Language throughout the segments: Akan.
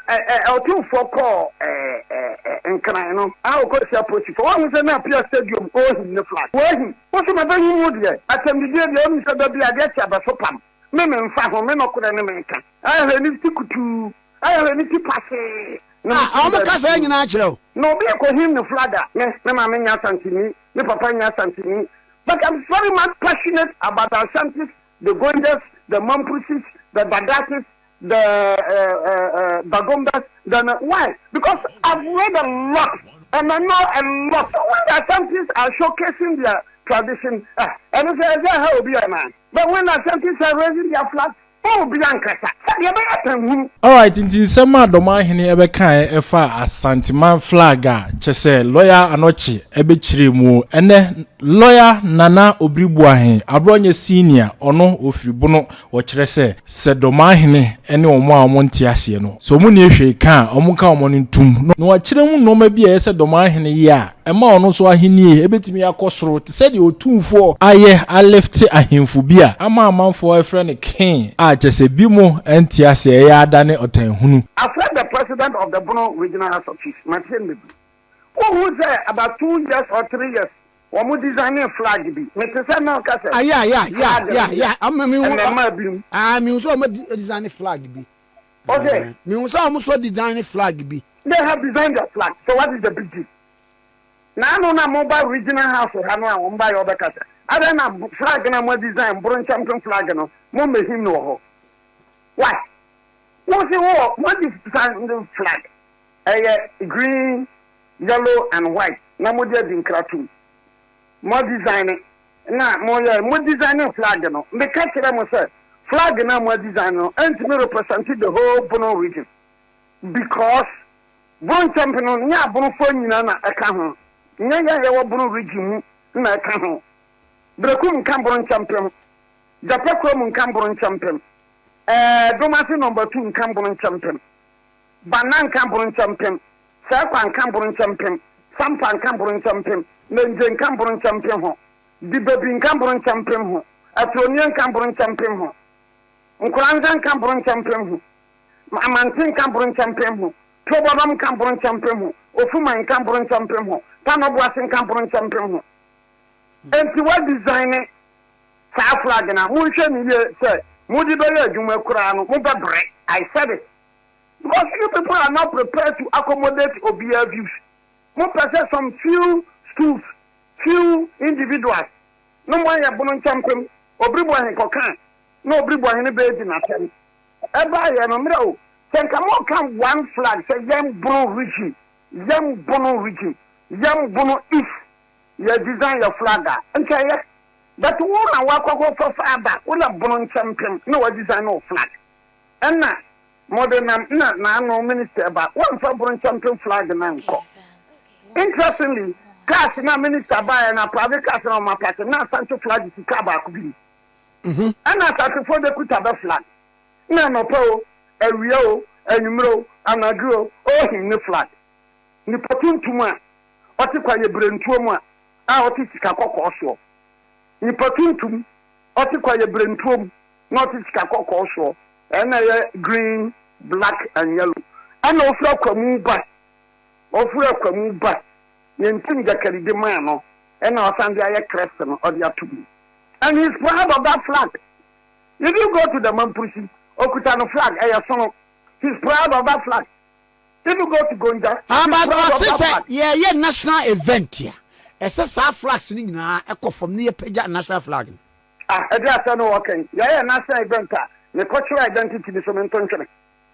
Otan for and can I go to approach for one was an appear stadium or in the flag. Where what's my very mood yet? I can be the only said that be a get a sopam. Men and Faho, men of America. I have any to I have any to pass. I'm a cousin natural. No, be a him the flagger. Yes, Mamma Santini, the Papa Santini. But I'm very much passionate about our Santis, the Gondas, the Mampusis, the Badatis, the Bagombas. Why? Because I've read a lot and I know a lot. So when the Santis are showcasing their tradition, and it's a how be a man. But when the Santis are raising their flag, oh, Bianca, all right, in December, Dormaahene Ebeka Efa Asantehene Flag, Chese, lawyer Anochi, Ebechirimu, and lawyer Nana Obiri Boahene, Abronye Senior, Ono Ofribono, Wachrese, said Dormaahene, any Oma Montiasiano. So Muni Sheka, Omuka Monintum, no Achiremu no maybe a said Dormaahene ya, a man also a hini, Ebetimi Akosro, said you 2-4, aye, I left a himphobia, a man for a friend a king, I just a bimo, and Tiase, Dane Otan Hunu. I've heard the president of the Bono Regional House of Chiefs, Martin who was there about 2 years or 3 years. One would design a flag be. Mr. Samuel Castle. Yeah. I'm also design a flag be. Okay. Me also design a flag be. They have designed a flag. So what is the big deal? Now no mobile regional house or Hanoa on by other castle. I don't know flag and I'm design Bron champion flag no. Mom make him know. Why? What's the war? What is the flag? Green, yellow, and white. No more in cartoon. More designing. Now, more designing flag. No, the catch them say flag now more design. And to me represented the whole Bono region because Bono champion, yeah, Bono phone na account. Yeah, Bono region na account. Brekum Cameroon champion. Japacom Cameroon champion. Dormaahene number 2 Cameroon champion. Banan Cameroon champion. Sakwan Cameroon champion. Sampan Cameroon champion. Nenjen Cameroon champion ho. Dibebin Cameroon champion ho. Atonian Cameroon champion ho. Nkuranzan Cameroon champion ho. Amantin Cameroon champion ho. Tobabam Cameroon champion ho. Ofuman Cameroon champion ho. Tanobuasin Cameroon champion ho. Enti what design sa flag na mo hwe ni say Mudi Bella Juma Kurano, I said it. Because you people are not prepared to accommodate Obiri views. More possess some few schools, few individuals. No more ya Bono champion, Obiri Boahene Kokan, no Obiri Boahene Bedi Natem. Eba ya no mira. Then come one flag, say Yam Bono region, Yam Bono region, Yam Bono East. You design your flag. And say yes. But one I walk for father, all a Bono champion, no design no flag. And now, modern no minister about one for Bono champion flag and uncle. Interestingly, cash na minister by and a private cash on my party, now Asante flag is Kaba could be. And I thought before they could have a flag. No, po, a Rio, a Numero, and a girl, oh, him the flag. Nipotun to one, what if I bring to one, out is Kako also. Nipatuntum, Otikwa Brentum, not its Kakoko also, and green, black, and yellow. And also Kamuba, Yentin Jakari de Mano, and our Sunday Crescent or the Atubi. And he's proud of that flag. If you go to the Mampusi, Okutano flag, he's proud of that flag. If you go to Gonja, yeah, national event here. SSR flag sitting now, echo from near Peja national flag. I just know okay. Yeah, national event. The cultural identity is some intention.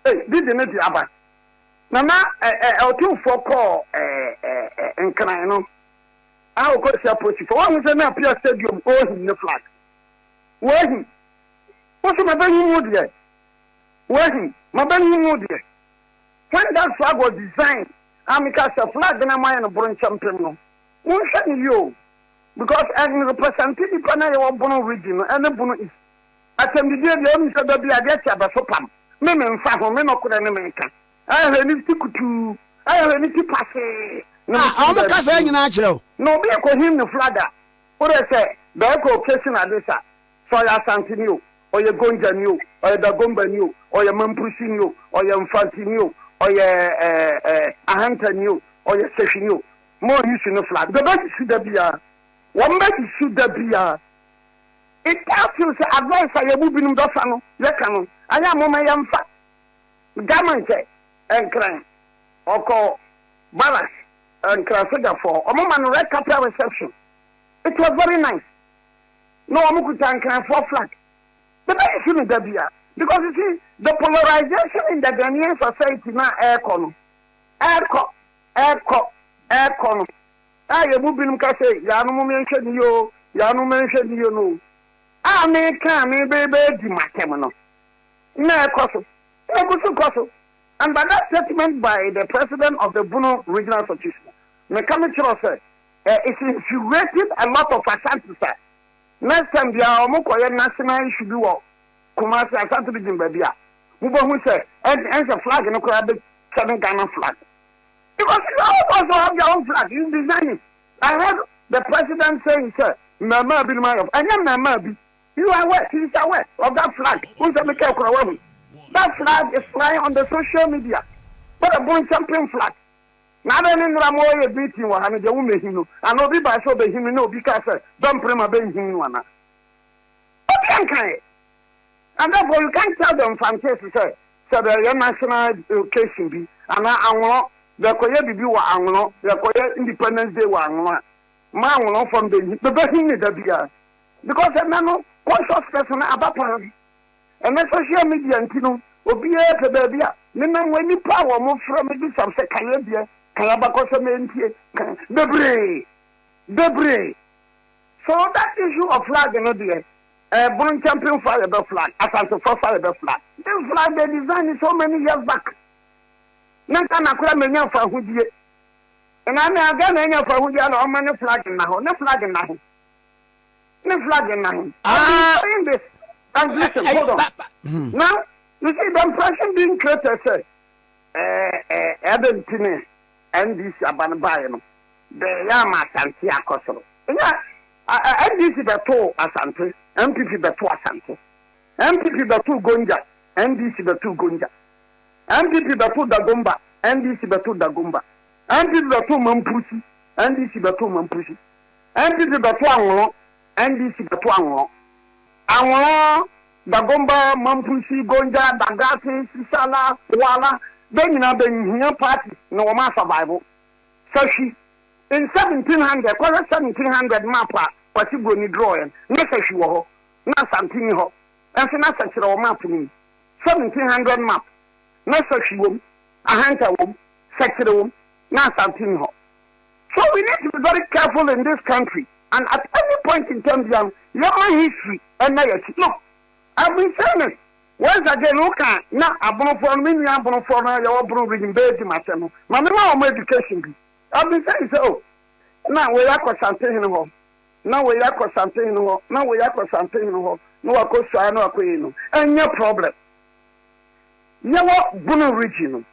Hey, did you know the Abba? Nana, I'll do for call and can I know? I'll go to approach for one was an appear stadium or in the flag. Where he? What's my belly mood yet? Where he? My belly mood yet. When that flag was designed, I'm cast a flag and I'm a bronze champion. You because I represent the Panay of Bono region and the Bono is. I can be there, the only said that I get a sopam. Men and Faho, men of America. I have any to I have any to pass. I'm a cousin natural. No, be a him the flagger. What I say, the echo question at this. So I Asante new, or your Gonja new, or your Dagomba new, or your Mampusi new, or your Infanti new, Ahantani or your session, more use in the flag. The best should be one best should be it tells you advice I am moving Dosano, Yakano, I am on my young fat. Gamante and crime or call balance and Crafega for a moment red capital reception. It was very nice. No Amukutan can for flag. The best shouldn't be because you see the polarization in the Ghanaian society now aircon. I am moving Casse, Yanu mentioned you, Yanu mentioned you know. I may come, baby, my terminal. No, Cosso. And by that statement by the president of the Bono Regional Association, Mechanical said, it's infuriated a lot of Asante. Next time, the Amokoya national issue do Kumasi Asante Bimbabia. Who said, and the flag in the crowd, 7 Ghana flag. Because you also have your own flag, you design it. I heard the president saying, sir, Mama be my of, I am Mama be. You are aware, he is aware of that flag. Who's the Mikhail? That flag is flying on the social media. But a born champion flag. Now then in Ramoya beating one, the woman him. And no people saw the him no because don't prima ben him one. Okay. And therefore you can't tell them fantasy say so the national occasion be and I want the Koya be wa the Koya Independence Day wa man from the best in the beer. Because a man conscious person about and the social media and Obiri Boahene, Nina when you power move from this some say Canada, Calabacosa, debris. So that issue of flag and idea, born champion fire the flag, Asante fire the flag. This flag they designed so many years back. Nantana kura menya for Hudie. And I may again any for Hudia or many flag in now, no flag in now. No flag in now. Saying this. And listen, hold on. Now, you see, the impression being created, say, Edentine, and this Abanabayano, the Yama Santi Akosoro. And this is the two Asante, MPP the two Asante, MPP the two Gonja, and this is the two Gonja, MPP the two Dagomba, and this is the two Dagomba, MPP the two Mampusi, and this is the two Mampusi, MPP the two Anglo, and this is the two Anglo. Anglo, Dagomba, Mampusi, Gonja, Dagati, Sisala, Wala, then you know the party, no mass survival. So she, in 1700, 1700 mappa, what you go ni drawing, necessary ho, not something ho, and so not such a map to me. 1700 map, necessary womb, a hunter womb, such a womb, not something ho. So we need to be very careful in this country, and at any point in time, your history, and now look. I've been saying it. Once again, look at now, I'm going for me, I'm going for your brewing bed in my channel. My education. I've been saying so. Now we are Asantehene. Now we are Asantehene. Now we are Asantehene. No, I could say, no, and no problem. Your Bono region.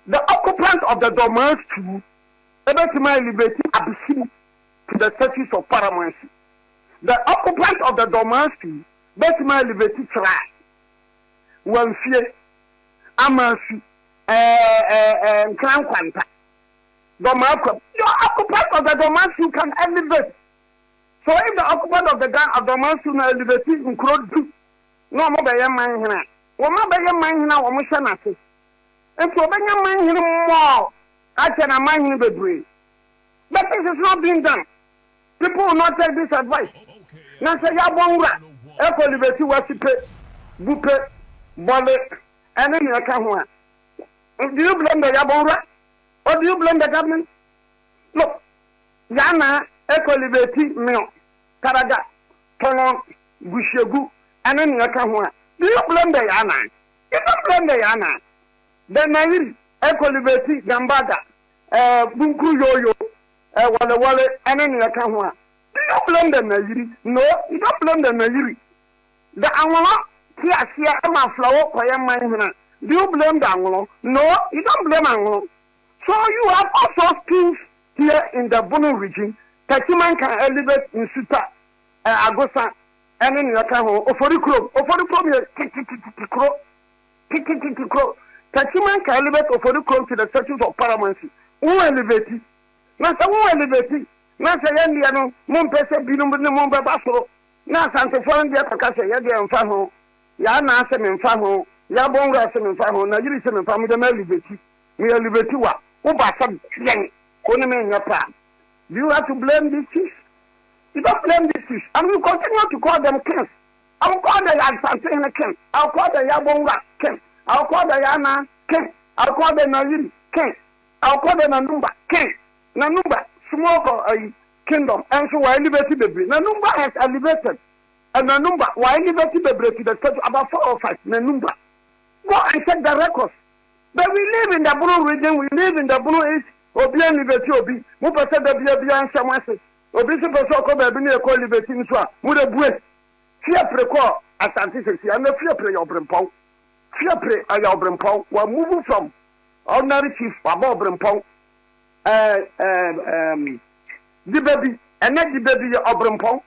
The occupants of the Dormaahene too, about to my liberty, Abyssinia to the status of paramountcy. The occupants of the Dormaahene too, but my liberty try. One fear, Amasu, Crown Quanta. Dormaahene, your occupant of the Dormaahene can elevate. So if the occupant of the Dormaahene can elevate, include no more by your mind here. One more by your mind now, or Mushanasi. And so by your mind here more, I can mind him the breed. But this is not being done. People will not take this advice. Now say, Yabonga. Eco liberty was to pay, Bupe, Bollet, and then you can one. Do you blame the Yabonga? Or do you blame the government? Look, Yana, Eco liberty, Mino, Karaga, Tonon, Bushegu, and then you can one. Do you blame the Yana? You don't blame the Yana. The Nairi, Eco liberty, Gambaga, Bunku Yoyo, Walla, and then you can one. Do you blame the Nairi? No, you don't blame the Nairi. The Anglo, here, Emma Flower, Koya Mine. Do you blame the Anglo? No, you don't blame Anglo. So you have also skills here in the Bono region that you man can elevate in Suta, Agosa, and in your town, or for the crow, Tachiman can elevate for the crown to the status of paramountcy. Who elevate? Not who elevate? Not a Yandiano, Mompesa, Binum, Momba Basso. Not Santa Fondia, Pacasa, Yadia and Faho, Yana Sam and Faho, Yabonga Sam and Faho, Nagiri and Family, the Melibeti, Melibetiwa, Ubasam, Yang, Onaman Yapa. Do you have to blame these chiefs? You don't blame these chiefs. And we continue to call them kings. I'll call the Asantehene king. I'll call the Yabonga king. I'll call the Yana king. I'll call the Nayiri king. I'll call the Nanumba king. Nanumba, small kingdom. And so I elevated the breed. Nanumba has elevated. And Nanumba, why elevated the breed to the stage about 4 or 5? Nanumba. Go and check the records. But we live in the Blue region. We live in the Blue East. Obi liberty obi. Mu pese da bia nsama se. Obi se pese ko ba bi na ko liberty nso a. Mu da bue. Fia preko asante sesi. And fia pre your brempon. Fia pre your brempon. We move from ordinary chief baba brempon. The baby and not the baby of brempon.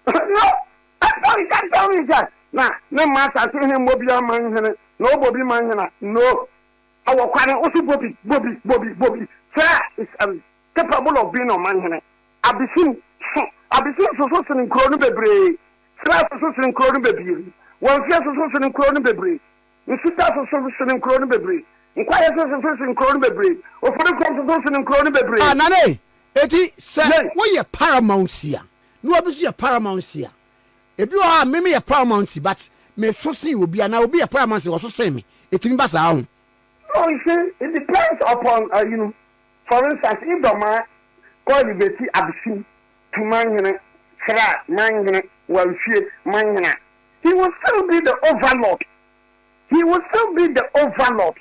No. I can't tell you that. Nah, no matter say him Bobby man. No Bobby man. No. Our quarter also Bobby. Sir is capable of being a man. Abisin so in Cronin Bebre. Sir so in Cronin Bebre. One fear so in Cronin Bebre. You sit out so in Cronin Bebre. Inquire so in Cronin Bebre. Or for the consultation in Cronin Bebre. Ah, Nane, Eti, sir, we are paramount here. No, obviously a paramount here. If you are maybe a paramount, but may so see will be and I will be a paramount also say me. It in Basaun. No, you see, it depends upon, for instance, if the man called the Abisin to Manhana, Sra, Manhana, Welfare, Manhana, he will still be the overlord. He will still be the overlord.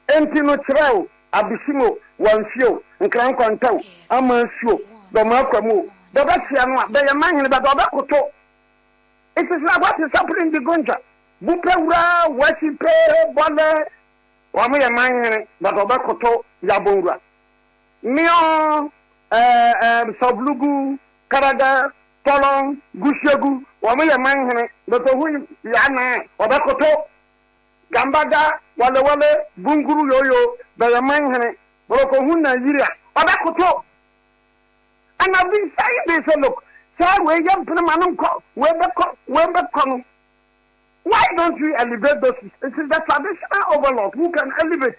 Entino Trao, Abisimo, Welfare, and Clan Quanto, Amansio, the Malcolm, the Bassiano, the Manhana, but Obakoto. It is not what is happening in the Gunja. Bupera, Wasipe, Bonner. Wame ya manye but obakoto yabonga mio soblugu karada tolong gushegu wame ya manye but hu yana obakoto gambaga wale bunguru yoyo da ya manye boko hu Nigeria obakoto. And I've been saying this, look, say we yam pnamanum ko we be kono. Why don't we elevate those? It is the traditional overlord who can elevate.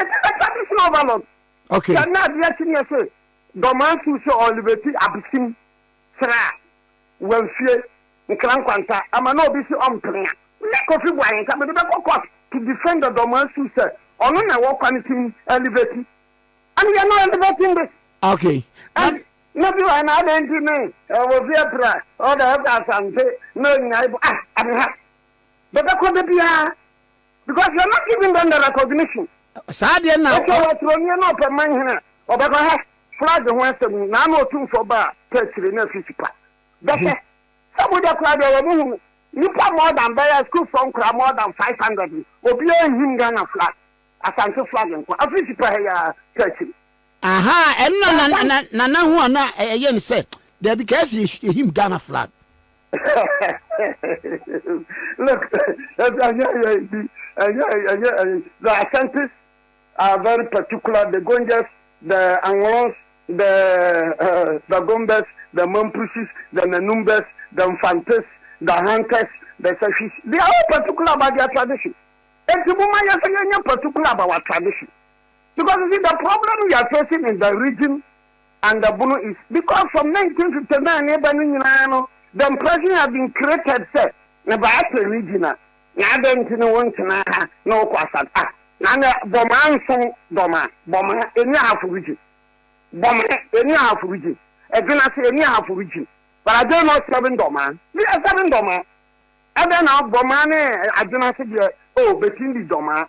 It is the traditional overlord. Okay. You are not yet in say, Dormaahene who show liberty, Abisim, Sra, Welfare, Nkran Kwanta, Amano Bisi Omplea. Let Kofi Boahene come to defend the Dormaahene who say, Ono na work on it elevating. And we are not elevating this. Okay. And maybe an identity, was here, or the Asante, no, I mean, but that could be because you're not giving them the recognition. Sadia now. Okay, what's wrong? You're not a man here. Or but I have flag the Western, Nano 2 for bar, Petri, no physical. That's it. Somebody cried over you pay more than buy a school from more than 500. Or be a him Ghana flag. Asante flag and a physical here, Petri. Aha, and Nana who are not again said, there because him Ghana flag. Look, the Asantes are very particular. The Gonjas, the Anglos, the Gombes, the Mampusis, the Nanumbes, the Infantes, the Hunters, the Sashis. They are all particular about their tradition. And the woman is particular about our tradition. Because you see, the problem we are facing in the region and the Bunu is because from 1959, the impression has been created, sir, about the regional. Now, then, no question. Now, Boma, any half region. Boma, any half region. Again, I say any half region. But I don't know 7 Doma. We are 7 Doma. And then now, Bomane, I do not say, oh, between the Doma.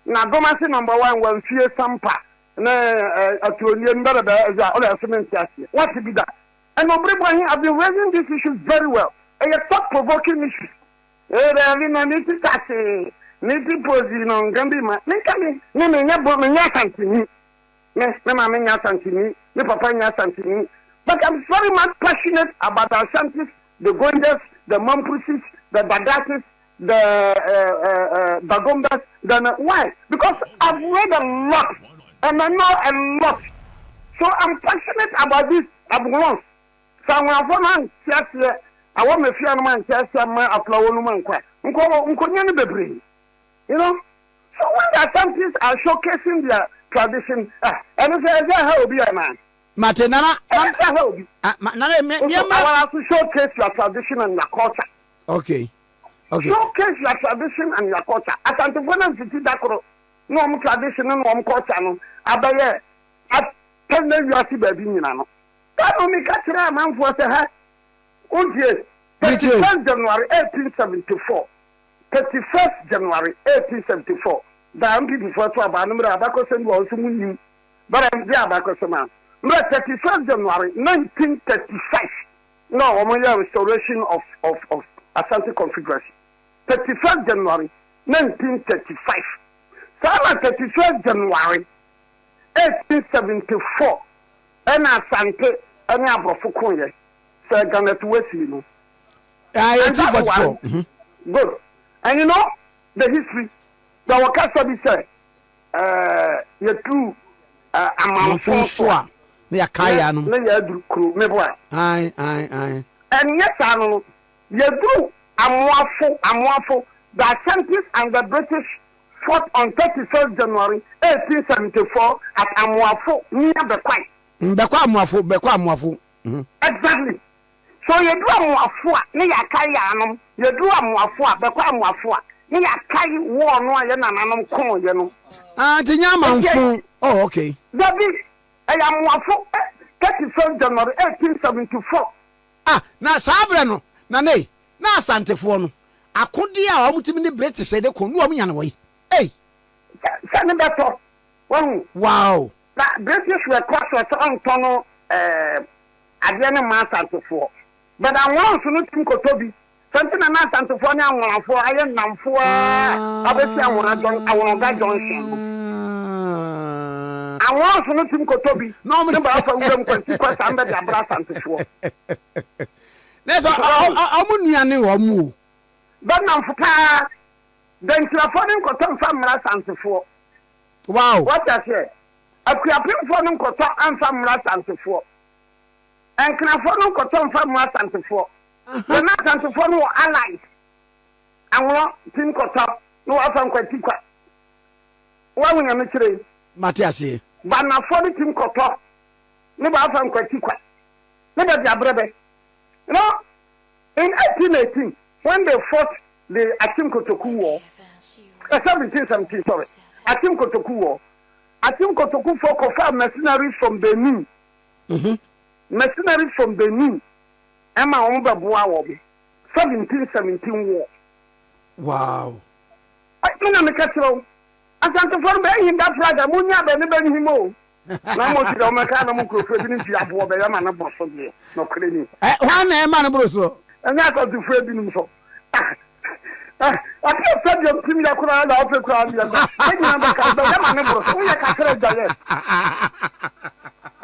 Now, Doma say number 1 will fear some part. At your number, what to be that? And Obiri Boahene have been raising these issues very well. And a thought-provoking issues. They have been on it to Niti Posi non Gambima. But I'm very much passionate about our Ashantis, the Gondas, the Mampusis, the Badasis, the Bagombas, then why? Because I've read a lot and I know a lot. So I'm passionate about this abundance. So when I want to I want my fear man to my applause man. You know? So when the Asantes are showcasing their tradition, and it's how be a man. Matenana, I want to showcase your tradition and your culture. Okay. Showcase your tradition and your culture. Asantehene and Asante Flag, no tradition and no culture. No, abaye. At 10 days you are see baby, you know. That only catch a man for the 31st January 1874. 31st January 1874. The MP before to Abanum Abacos and was winning. But I'm there Abacos man. 31st January 1935. No, restoration of Asante Confederation. 31st January 1935. So 31st January 1874. And Asante and Abrofukoye. So I'm going to wait you. 1844. Good. And you know the history. The Wakasabi said, you're true. I'm François. Near Kayano. Aye. And yes, I know. You do. I'm waffle. The Asantes and the British fought on 31st January 1874 at Amwafo near Bekwai. Bekwa. Exactly. So you do Amwafo near Kayano. You do Amwafo, Bekwa. Near Kai war no Yananam Kon, you know. Tinyama. Oh, okay. That is, I am Wafo 31st January 1874. Na Sabrano, Nane, na Asantefo no. Akodi a omutimi ne British say de konu am yan way. Hey. Send better. Wow. Na British were cross on tono Adrian Asantefo. But I want to not think Kotobi. Something na Asantefo na Wafo aye namfo abesi awon Johnson. I want to not think Kotobi. No, me ba fa wurem consequence am be da bra Asantefo. Let's amunuane wo mu. But now, then to afford him cotton from Asantefo. Wow. What I say? A creaping for them cotton and from Asantefo. And can afford them cotton from Asantefo. The Asantefo no allies. And what Tim cotton, no often quite quick. What when I'm today? Matiasi. But now for the Tim cotton, never often quite quick. Never the brother. You know, in 1818. When they fought the Akim Kotoku War, 1717, sorry, Akim Kotoku War, Akim Kotoku for confirmed mercenaries from Benin. Mercenaries from Benin. Emma Omba Boawobi. 1717 war. Wow. I think I'm a catcher. Asantefo be in that flag, Munya Benny Himo. Now, most of the American didn't have war by a man of Boston. No cleaning. One man of Broso. And I got to Fred in so. I can't tell you to me that crowd out the crowd. I never who you got to die.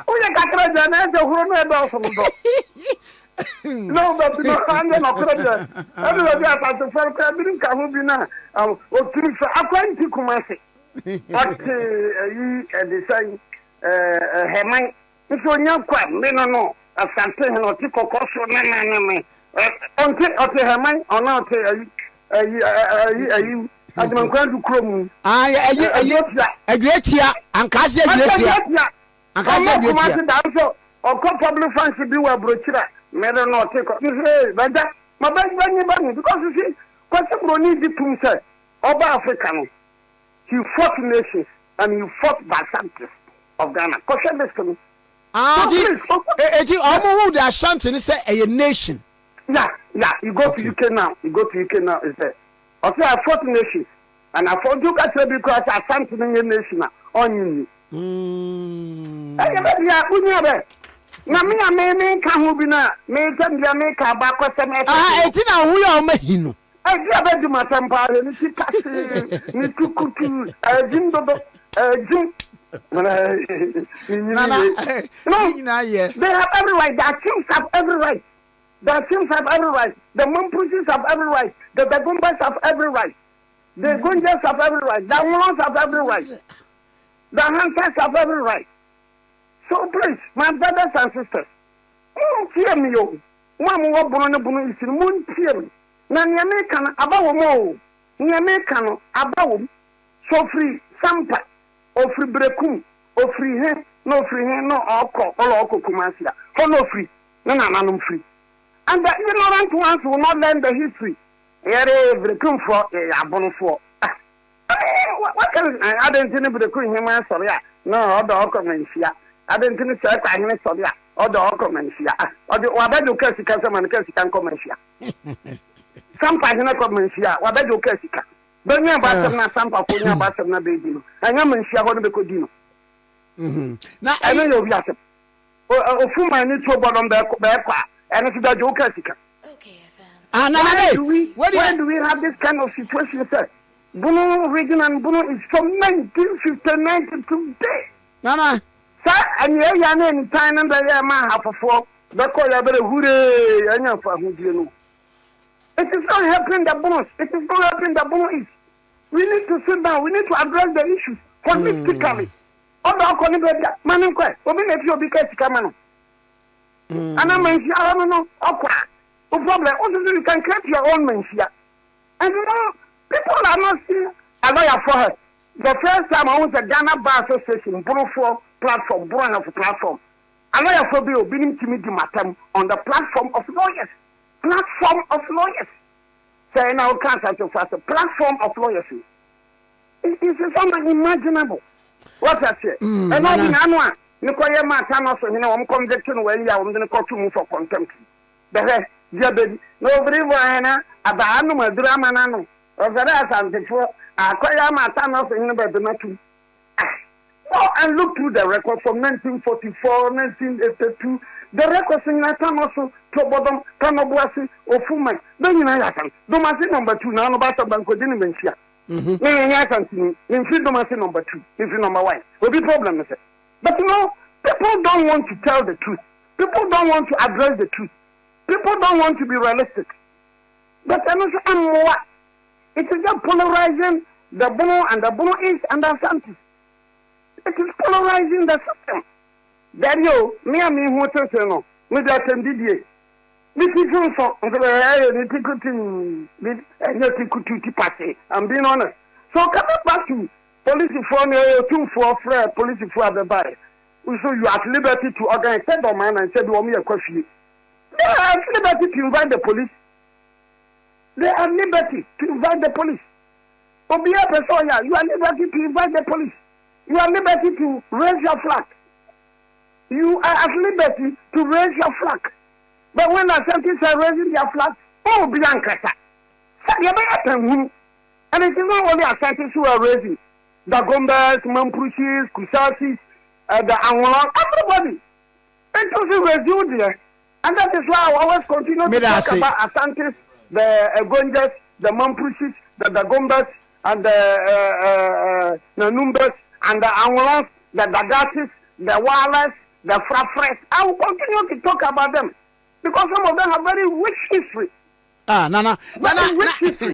Who you got to die and who never from the no, but no, I'm not credit. Everybody has to follow. I didn't come in now. Or to acquaint to Kumasi. But you the same Hermine. If you're not quite, no, Asantehene or Tico Cosso, no. Okay, Hermine, or not, you, as I'm going to Chrome. A great year, and Cassia, and Cassia, or probably fancy be a brochure. May not take but that, my best bunny, because you see, possible need to say, Oba African. He fought nations and you fought by Santis of Ghana. Question this to me. The Ashanti say a nation. Yeah, you go to UK now. Is there? I say I fought nations. And I fought you guys because I sent to the nation on you. Na me can who be na me can be make a back or some. Etina who you make him. I do my temper, and she passed me to cook Jim Jim. No, they have every right. The Kings have every right. The Sims have every right. The Mampusis have every right. The Dagombas have every right. The Gunjas have every right. The Amulans have every right. The Hunters have every right. So please, my brothers and sisters, hear me, yo. One more bono is in moon theory. Nanyamekano about mo. Nyamekano about so free sampa or free brekum or free hen, no free hen, no alcohol, or alcohol kumasia. For no free, no, free. And the ignorant ones will not learn the history. Every come for a bonus for. What can I didn't think the queen him answer? No, other occurrencia. I didn't think it's a kind of story. Other occurrencia. Or the Wabadu Kessica and Kessican commercia. Some passionate commercia, Wabadu Kessica. Don't you about some Papunia Bassana baby? I am in Shia Codino. Now I know you're Yassam. Or whom I need to bottom the and it's the Joe Kessica. When do we have this kind of situation, sir? Bono region and Bono is from 1959 to today. Nana, sir, and you're in time and the Yama half of 4. The call you better hooray and you're for who do you know. It is not helping the bonus. It is not helping the bonus. We need to sit down. We need to address the issues holistically. Other Conibet, Manuka, Obiri Boahene, and I'm I don't know, no problem. Also, you can create your own mensia. And you know, people are not seeing a lawyer for her. The first time I was a Ghana Bar Association, Bruno platform, a lawyer for Bill, being timid on the platform of lawyers. Platform of lawyers. Say now, can't I just a platform of lawyers? It is unimaginable. What I say? And now in Anua, Nicoya Martano, you know, I'm convicting when you are going to court for contempt. The rest. Obiri Boahene abanu drama nano overa Asantefo akoya mata no so hinu bedematu. Go and look through the record from 1944, 1982. The records in Natano so to bottom Kanobuasi Ofuma. Then you know Yasan. Domasi number 2 now no bata banko dini mensia. Yasan in free domasi number 2, in free number 1. Will be problem, sir. But you know, people don't want to tell the truth. People don't want to address the truth. People don't want to be realistic. But it is just polarizing the Bono and the Bono East and the Asante. It is polarizing the system. Then you, me and me, who says no, with that MDDA. This is also, I'm being honest. So coming back to police reform, 2-4 police reform the body. So you have liberty to organize Dormaahene and said, "Oh, me a question." They have liberty to invite the police. They have liberty to invite the police. Obiri Boahene, you are liberty to invite the police. You are liberty to raise your flag. You are at liberty to raise your flag. But when Asante are raising their flag, oh, Biancasa. And it is not only Asante who are raising. The Gombas, Mampusis, Kusasis, the Angolan, everybody. It doesn't resume there. And that is why I always continue to talk about Asantes, the Gonjas, the Mampusis, the Dagombas, and the Nanumbas, and the Angolans, the Dagasis, the Walas, the Frafres. I will continue to talk about them because some of them have very rich history. Nana, Very rich history.